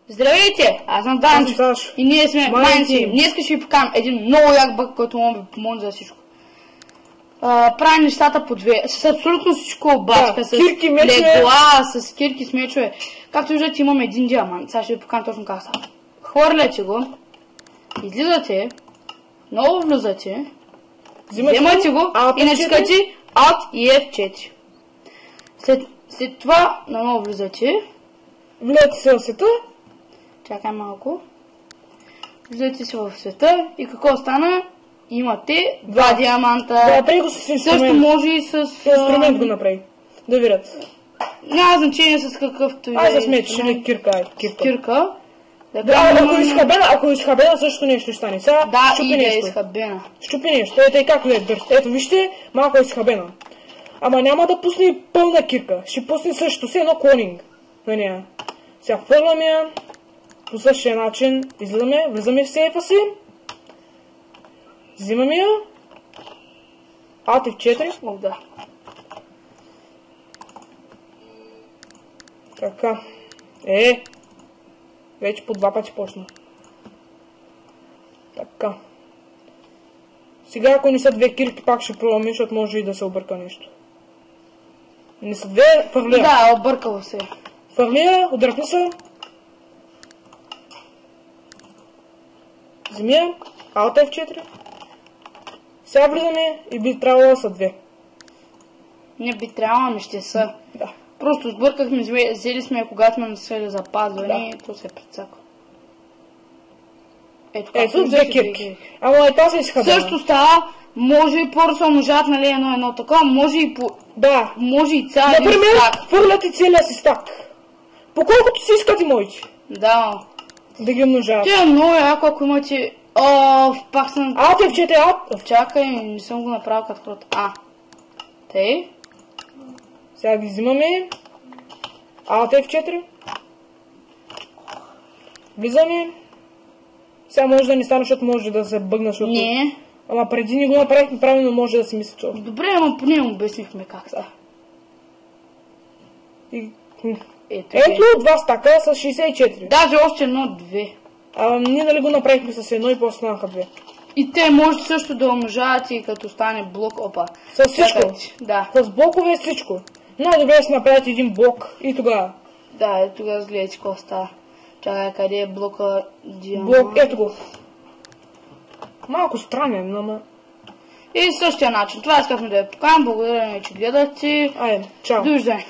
Здравейте, аз съм Данчо и ние сме Майнци. Днес ще ви покажем един много як бък, който може да ви помогне за всичко. Правим нещата по две, с абсолютно всичко бачка, с легла, с кирки, с мечове. Както виждате, имаме един диамант. Сега ще ви покажем точно как става. Хвърляте го, излизате, много влизате, вземате го и натискате Alt и F4. След това наново влизате. Влезете се в света. Чакай малко. Влезете се в света и какво стана? Имате два диаманта. Да, направи го с инструмент. Също може и с... инструмент го направи. Да видят. Няма значение с какъвто и... Ай, с меч, не кирка, Кирка. Да, ако е изхабена, също нещо ще стане. Сега да, щупи и да е нещо. изхабена. Щупи нещо. Ето и как е дърт. Ето вижте, малко е изхабена. Ама няма да пусне пълна кирка. Ще пусне също си едно клонинг на нея. Сега хвърляме я. По същия начин излизаме, влизаме в сейфа си. Взимаме я. Alt F4. Да. Така. Вече по два пъти почна. Така. Сега ако не са две кирки, пак ще пробваме, защото може и да се обърка нещо. Не са две, фърля. Да, объркало се. Фърля, удръпни се. Вземи я. Alt F4. Сега влизаме и би трябвало да са две. Не би трябвало, ами ще са. Да. Просто сбъркахме, взели сме, когато сме насели запазване и то се прецака. Ето две кирки. Ама и тази е изхабена. Също става, може и по-ръсо можат, нали, едно така, може и по... Да. Може и цял един например, стак. фърляте целия си стак. По колкото си искате моите. Да. Да ги умножават. Те е много яко, ако имате... пак съм... Alt F4. Чакай, не съм го направил като хората. Тъй. Сега ги взимаме. Alt F4. Влизаме. Сега може да не стане, защото може да се бъгна, защото... Не. Ама преди не го направихме правилно, може да си мисли, че... Добре, ама поне му обяснихме как са. Ето два стака с 64. Даже още едно-две. Ние нали го направихме с едно и после станаха две. И те може също да умножават и като стане блок, опа. С всичко? Да. С блокове всичко. Най-добре да си направите един блок и тогава. Да, тогава гледайте какво става. Чакай, къде е блока? Блок, ето го. Малко странен, ама... И същия начин. Това искахме да я покажем. Благодаря ви, че гледате. Айде, чао. Довиждане.